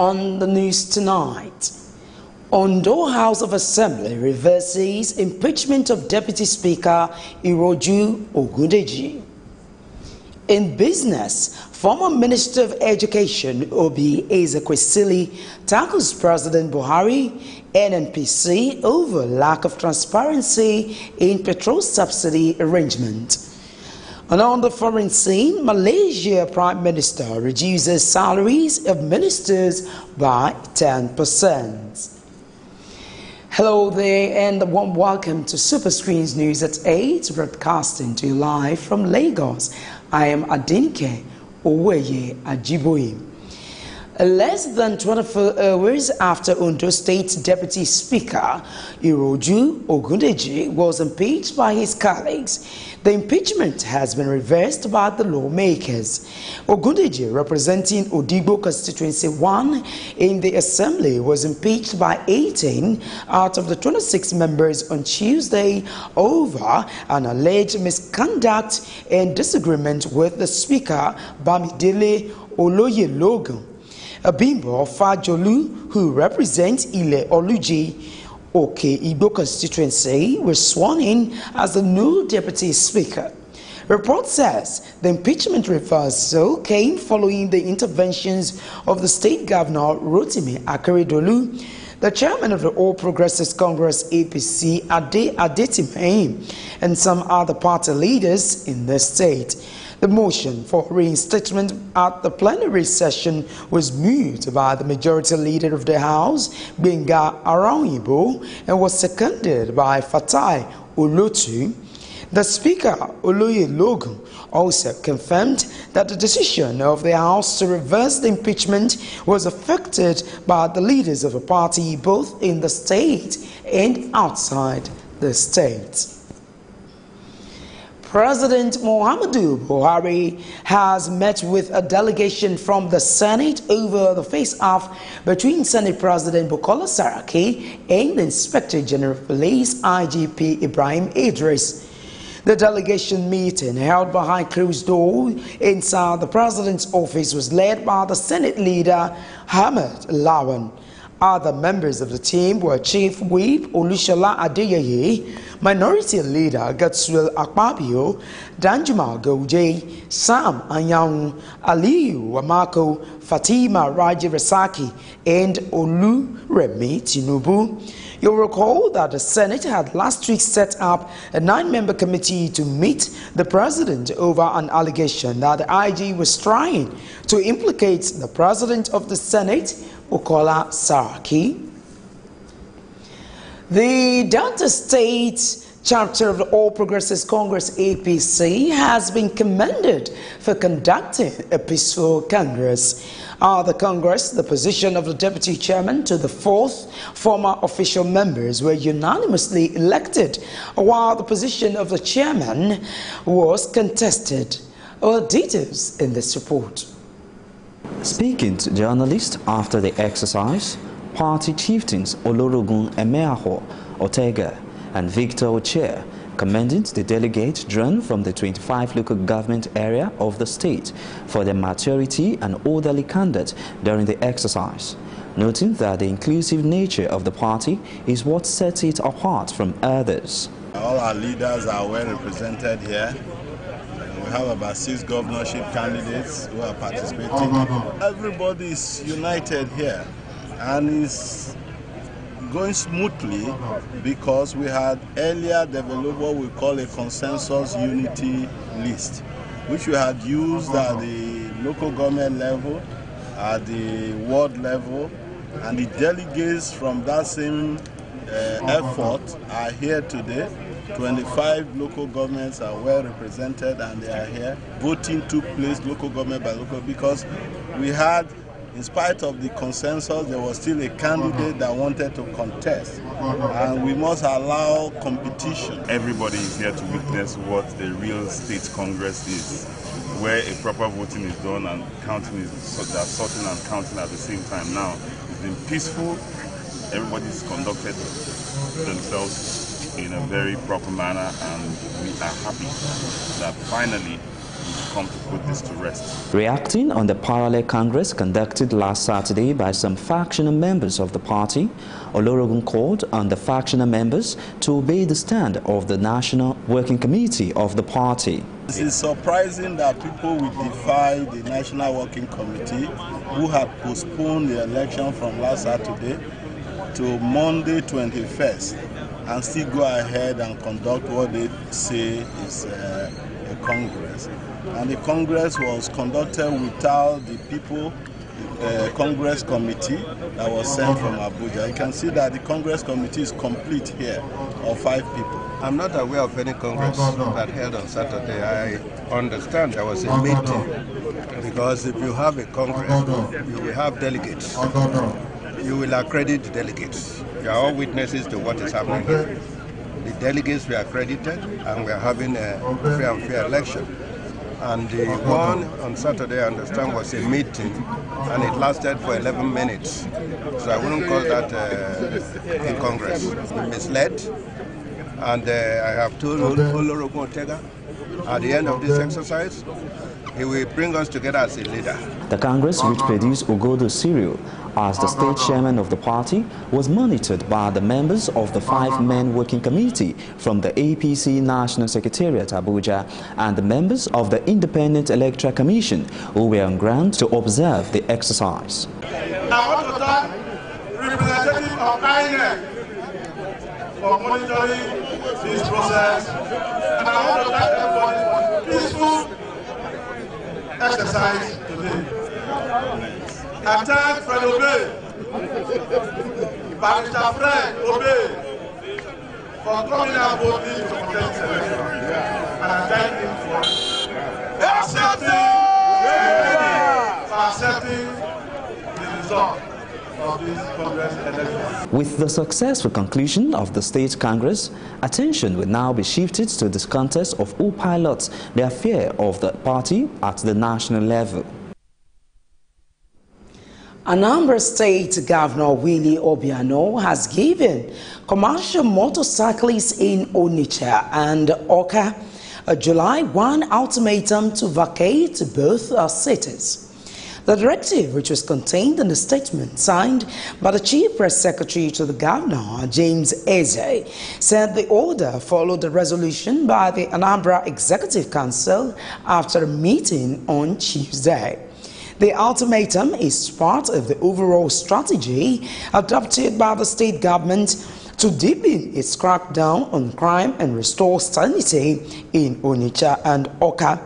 On the news tonight, Ondo House of Assembly reverses impeachment of Deputy Speaker Iroju Ogundeji. In business, former Minister of Education Obi Ezekwesili tackles President Buhari and NPC over lack of transparency in petrol subsidy arrangement. And on the foreign scene, Malaysia Prime Minister reduces salaries of ministers by 10%. Hello there and a warm welcome to Superscreen's News at 8, broadcasting to you live from Lagos. I am Adinke Oweye Ajiboye. Less than 24 hours after Ondo State Deputy Speaker Iroju Ogundeji was impeached by his colleagues, the impeachment has been reversed by the lawmakers. Ogundeji, representing Odigbo Constituency 1 in the Assembly, was impeached by 18 out of the 26 members on Tuesday over an alleged misconduct and disagreement with the Speaker, Bamidele Oloyelogun. Abimbo Fajolu, who represents Ile Oluji Oke Igbo constituency, was sworn in as the new deputy speaker. Report says the impeachment reversal came following the interventions of the state governor Rotimi Akeredolu, the chairman of the All Progressives Congress APC Adetime, and some other party leaders in the state. The motion for reinstatement at the plenary session was moved by the majority leader of the House, Benga Aranyibo, and was seconded by Fatai Olotu. The Speaker, Oloyelogun, also confirmed that the decision of the House to reverse the impeachment was affected by the leaders of the party both in the state and outside the state. President Muhammadu Buhari has met with a delegation from the Senate over the face-off between Senate President Bukola Saraki and the Inspector General of Police IGP Ibrahim Idris. The delegation meeting, held behind closed doors inside the President's office, was led by the Senate leader Ahmed Lawan. Other members of the team were Chief Whip Olushola Adeyeye, Minority Leader Gatswil Akpabio, Danjuma Goje, Sam Anyang, Aliyu Wamako, Fatima Raji Rasaki, and Oluremi Tinubu. You'll recall that the Senate had last week set up a 9-member committee to meet the President over an allegation that the IG was trying to implicate the President of the Senate, Bukola Saraki. The Delta State chapter of the All Progressives Congress APC has been commended for conducting a peaceful Congress. The Congress, the position of the Deputy Chairman to the 4th former official members were unanimously elected, while the position of the Chairman was contested. Details in this report. Speaking to journalists after the exercise, party chieftains Olorogun Emeaho Ortega and Victor Oche commended the delegates drawn from the 25 local government area of the state for their maturity and orderly conduct during the exercise, noting that the inclusive nature of the party is what sets it apart from others. All our leaders are well represented here. We have about 6 governorship candidates who are participating. Everybody is united here and is going smoothly because we had earlier developed what we call a consensus unity list, which we had used at the local government level, at the ward level, and the delegates from that same effort are here today. 25 local governments are well represented and they are here. Voting took place local government by local because we had, in spite of the consensus, there was still a candidate that wanted to contest. And we must allow competition. Everybody is here to witness what the real state congress is, where a proper voting is done and counting is sorting and counting at the same time. Now, it's been peaceful. Everybody's conducted themselves in a very proper manner, and we are happy that finally we've come to put this to rest. Reacting on the parallel Congress conducted last Saturday by some factional members of the party, Olorogun called on the factional members to obey the stand of the National Working Committee of the party. It is surprising that people will defy the National Working Committee, who had postponed the election from last Saturday to Monday 21st, and still go ahead and conduct what they say is a Congress. And the Congress was conducted without the people, the Congress Committee that was sent from Abuja. You can see that the Congress Committee is complete here, of 5 people. I'm not aware of any Congress that held on Saturday. I understand there was a meeting, because if you have a Congress, you will have delegates. You will accredit the delegates. You are all witnesses to what is happening here. The delegates were accredited, and we are having a free and fair election. And the one on Saturday, I understand, was a meeting, and it lasted for 11 minutes. So I wouldn't call that a Congress. We misled, and I have told Olorogun Otega, at the end of this exercise, he will bring us together as a leader. The Congress, which produced Ugodo cereal as the state chairman of the party, was monitored by the members of the 5-man working committee from the APC National Secretariat Abuja and the members of the Independent Electoral Commission, who were on ground to observe the exercise. I want to thank representatives of INEC for monitoring this process, and I want to thank everybody for peaceful exercise today. I thank Fred Obey, Barrister Fred Obey, for coming out boldly to contest this election. And I thank him for accepting the result of this Congress election. With the successful conclusion of the State Congress, attention will now be shifted to this contest of who pilots the affair of the party at the national level. Anambra State Governor Willie Obiano has given commercial motorcyclists in Onitsha and Awka a July 1 ultimatum to vacate both cities. The directive, which was contained in the statement signed by the Chief Press Secretary to the Governor, James Eze, said the order followed the resolution by the Anambra Executive Council after a meeting on Tuesday. The ultimatum is part of the overall strategy adopted by the state government to deepen its crackdown on crime and restore sanity in Onitsha and Awka.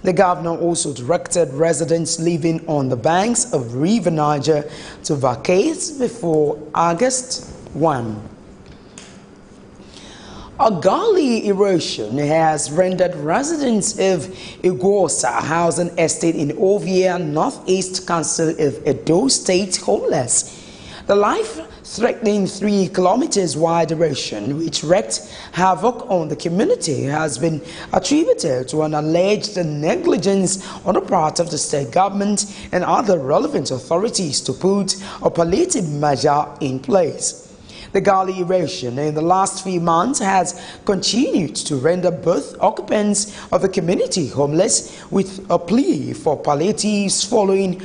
The governor also directed residents living on the banks of River Niger to vacate before August 1. A gully erosion has rendered residents of Igosa housing estate in Ovia, Northeast Council of Edo State homeless. The life-threatening 3 kilometers wide erosion, which wreaked havoc on the community, has been attributed to an alleged negligence on the part of the state government and other relevant authorities to put a palliative measure in place. The gully erosion in the last few months has continued to render both occupants of the community homeless, with a plea for palliatives falling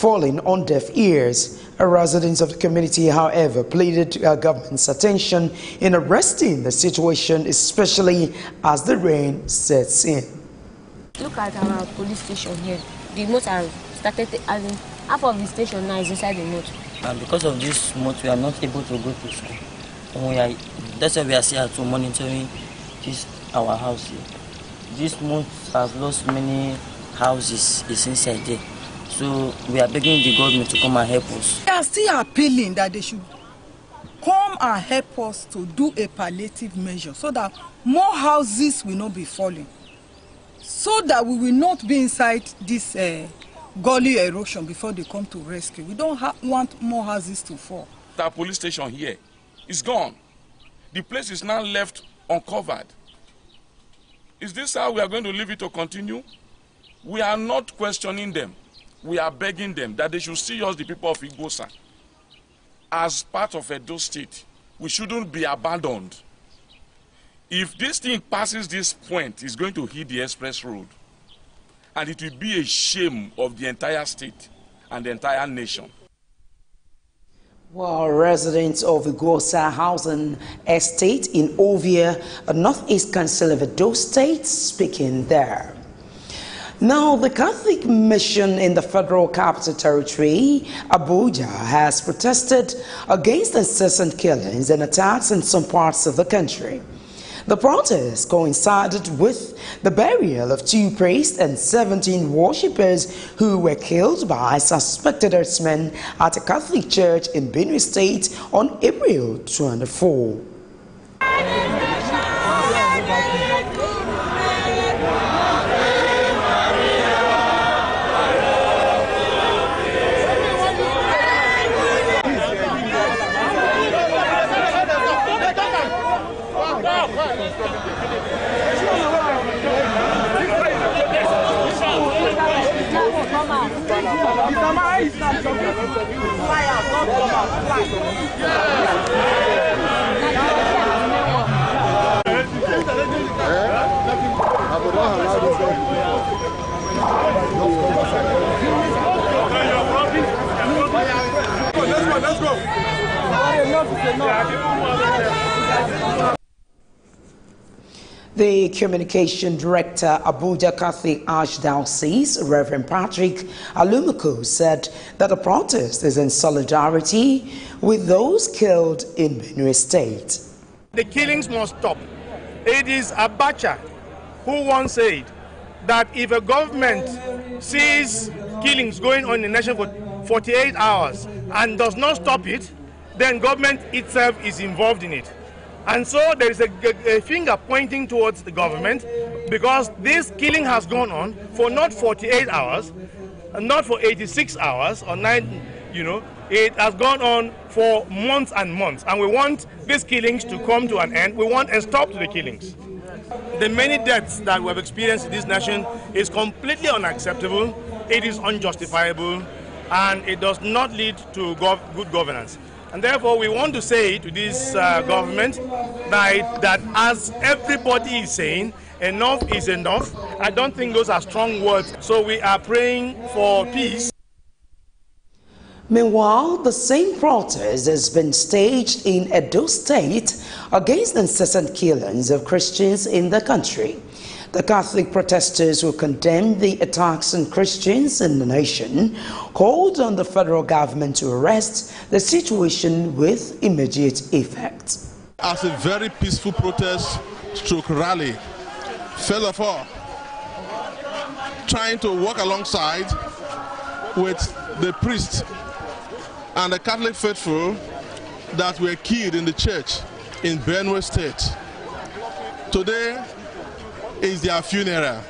on deaf ears. Residents of the community, however, pleaded government's attention in arresting the situation, especially as the rain sets in. Look at our police station here. The moat has started, half of the station now is inside the moat. And because of this moat, we are not able to go to school. That's why we are here to monitoring this our house here. This moat has lost many houses inside there. So we are begging the government to come and help us. We are still appealing that they should come and help us to do a palliative measure so that more houses will not be falling, so that we will not be inside this gully erosion before they come to rescue. We don't want more houses to fall. Our police station here is gone. The place is now left uncovered. Is this how we are going to leave it to continue? We are not questioning them. We are begging them that they should see us, the people of Igosa, as part of Edo State. We shouldn't be abandoned. If this thing passes this point, it's going to hit the express road. and it will be a shame of the entire state and the entire nation. Well, residents of Igosa Housing Estate in Ovia, a Northeast Council of Edo State, speaking there. Now, the Catholic Mission in the Federal Capital Territory, Abuja, has protested against incessant killings and attacks in some parts of the country. The protest coincided with the burial of 2 priests and 17 worshippers who were killed by suspected herdsmen at a Catholic church in Benue State on April 24. Let's go. The Communication Director, Abuja Catholic Archdiocese, Reverend Patrick Alumiko, said that the protest is in solidarity with those killed in Benue State. The killings must stop. It is Abacha who once said that if a government sees killings going on in the nation for 48 hours and does not stop it, then government itself is involved in it. And so there is a finger pointing towards the government, because this killing has gone on for not 48 hours, not for 86 hours or 9, it has gone on for months and months. And we want these killings to come to an end. We want a stop to the killings. The many deaths that we have experienced in this nation is completely unacceptable, it is unjustifiable, and it does not lead to good governance. And therefore, we want to say to this government that as everybody is saying, enough is enough. I don't think those are strong words. So we are praying for peace. Meanwhile, the same protest has been staged in Edo State against incessant killings of Christians in the country. The Catholic protesters who condemned the attacks on Christians in the nation called on the federal government to arrest the situation with immediate effect. As a very peaceful protest stroke rally, first of all, trying to work alongside with the priests and the Catholic faithful that were killed in the church in Benue State. Today is their funeral.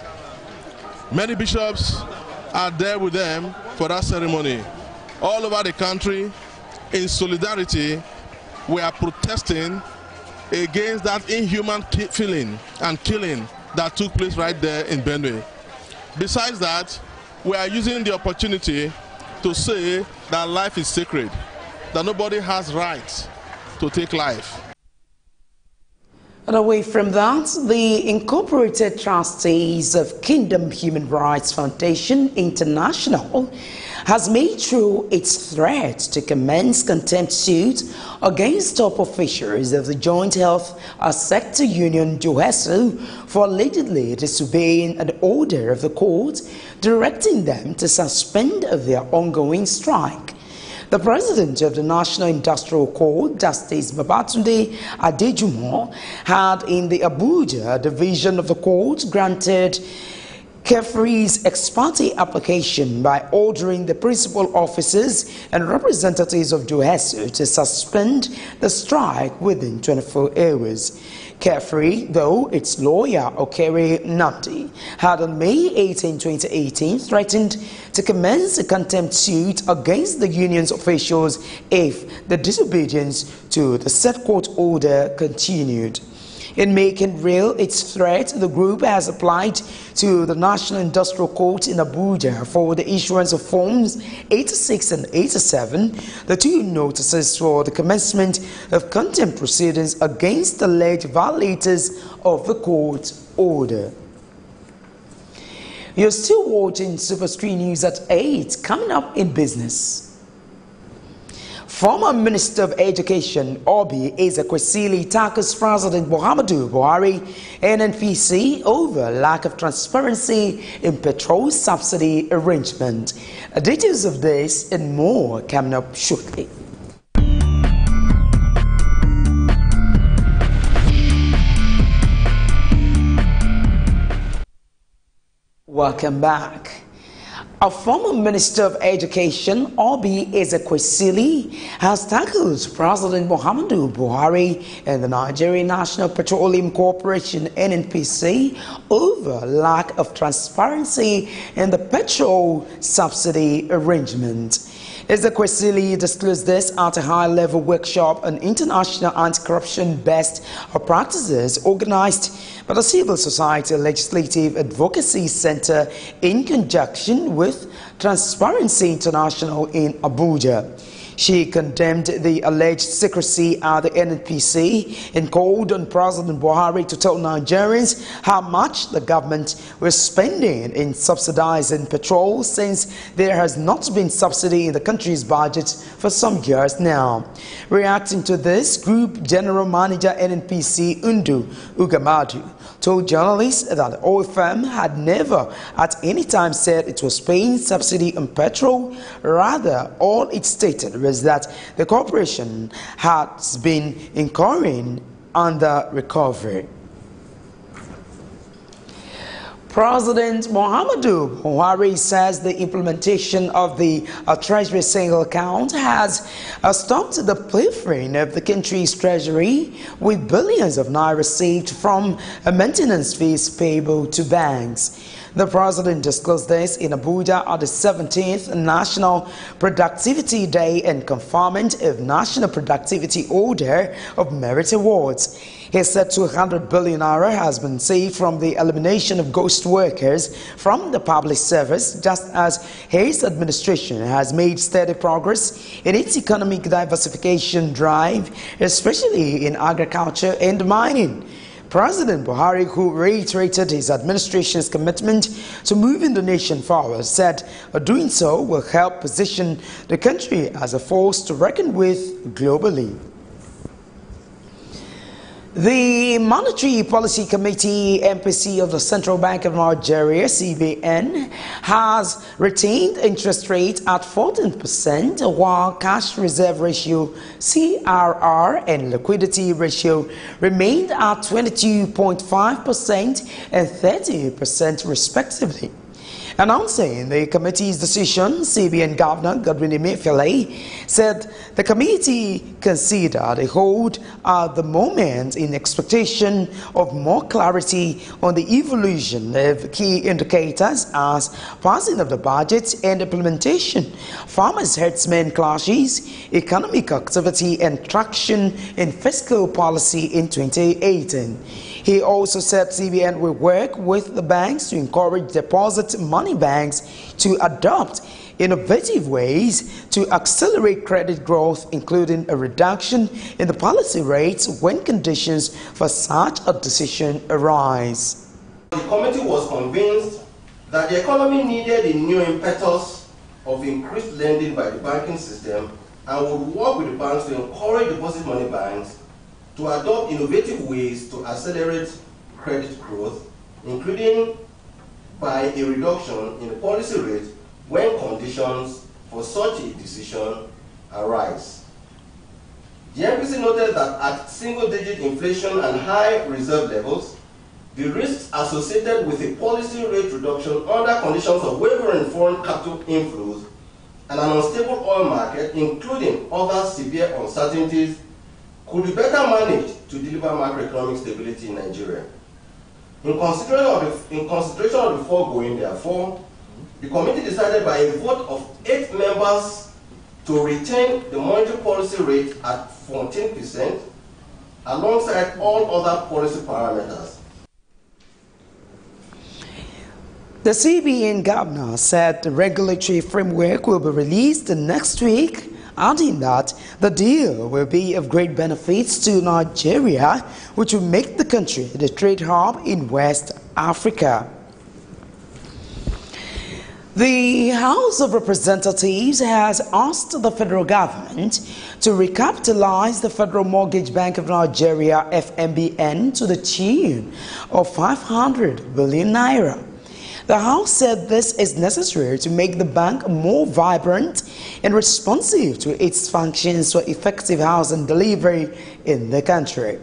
Many bishops are there with them for that ceremony. All over the country, in solidarity, we are protesting against that inhuman feeling and killing that took place right there in Benue. Besides that, we are using the opportunity to say that life is sacred, that nobody has right to take life. And away from that, the Incorporated Trustees of Kingdom Human Rights Foundation International has made true its threat to commence contempt suit against top officials of the Joint Health Sector Union JOHESU for allegedly disobeying an order of the court directing them to suspend their ongoing strike. The president of the National Industrial Court, Justice Babatunde Adejumo, had in the Abuja division of the court granted Kefri's ex parte application by ordering the principal officers and representatives of JOHESU to suspend the strike within 24 hours. Kefri, though its lawyer Okere Nnamdi, had on May 18, 2018 threatened to commence a contempt suit against the union's officials if the disobedience to the said court order continued. In making real its threat, the group has applied to the National Industrial Court in Abuja for the issuance of Forms 86 and 87, the two notices for the commencement of contempt proceedings against alleged violators of the court order. You're still watching Superscreen News at 8, coming up in business. Former Minister of Education, Obi Ezekwesili, tackles President Muhammadu Buhari, NNPC, over lack of transparency in petrol subsidy arrangement. Details of this and more coming up shortly. Welcome back. A former Minister of Education, Obi Ezekwesili, has tackled President Muhammadu Buhari and the Nigerian National Petroleum Corporation, NNPC, over lack of transparency in the petrol subsidy arrangement. Ezekwesili disclosed this at a high-level workshop on international anti-corruption best practices organized by the Civil Society Legislative Advocacy Center in conjunction with Transparency International in Abuja. She condemned the alleged secrecy at the NNPC and called on President Buhari to tell Nigerians how much the government was spending in subsidizing petrol, since there has not been subsidy in the country's budget for some years now. Reacting to this, Group General Manager NNPC Undu Ugamadu told journalists that the oil firm had never at any time said it was paying subsidy on petrol. Rather, all it stated was that the corporation has been incurring under recovery. President Muhammadu Buhari says the implementation of the Treasury single account has stopped the pilfering of the country's treasury, with billions of naira received from maintenance fees payable to banks. The president disclosed this in Abuja at the 17th National Productivity Day and conferment of National Productivity Order of Merit Awards. He said 200 billion naira has been saved from the elimination of ghost workers from the public service, just as his administration has made steady progress in its economic diversification drive, especially in agriculture and mining. President Buhari, who reiterated his administration's commitment to moving the nation forward, said doing so will help position the country as a force to reckon with globally. The Monetary Policy Committee MPC of the Central Bank of Nigeria, CBN, has retained interest rate at 14%, while cash reserve ratio, CRR, and liquidity ratio remained at 22.5% and 30% respectively. Announcing the committee's decision, CBN Governor Godwin Emefiele said the committee considered a hold at the moment in expectation of more clarity on the evolution of key indicators as passing of the budget and implementation, farmers' herdsmen clashes, economic activity and traction in fiscal policy in 2018. He also said CBN will work with the banks to encourage deposit money banks to adopt innovative ways to accelerate credit growth, including a reduction in the policy rates when conditions for such a decision arise. The committee was convinced that the economy needed a new impetus of increased lending by the banking system and would work with the banks to encourage deposit money banks to adopt innovative ways to accelerate credit growth, including by a reduction in the policy rate when conditions for such a decision arise. The MPC noted that at single-digit inflation and high reserve levels, the risks associated with a policy rate reduction under conditions of wavering foreign capital inflows and an unstable oil market, including other severe uncertainties, could be better managed to deliver macroeconomic stability in Nigeria. In consideration of the foregoing, therefore, the committee decided by a vote of 8 members to retain the monetary policy rate at 14% alongside all other policy parameters. The CBN governor said the regulatory framework will be released next week, adding that the deal will be of great benefits to Nigeria, which will make the country the trade hub in West Africa. The House of Representatives has asked the federal government to recapitalize the Federal Mortgage Bank of Nigeria (FMBN) to the tune of 500 billion naira. The House said this is necessary to make the bank more vibrant and responsive to its functions for effective housing delivery in the country.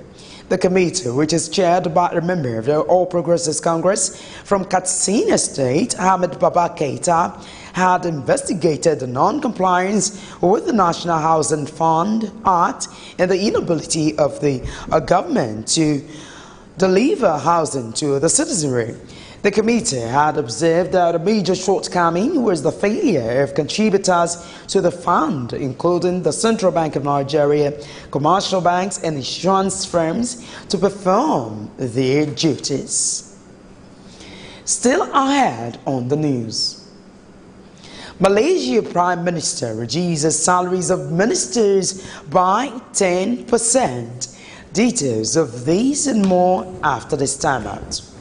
The committee, which is chaired by a member of the All Progressives Congress from Katsina State, Ahmed Baba Keita, had investigated the non-compliance with the National Housing Fund Act and the inability of the government to deliver housing to the citizenry. The committee had observed that a major shortcoming was the failure of contributors to the fund, including the Central Bank of Nigeria, commercial banks and insurance firms, to perform their duties. Still ahead on the news. Malaysia Prime Minister reduces salaries of ministers by 10%. Details of these and more after this timeout.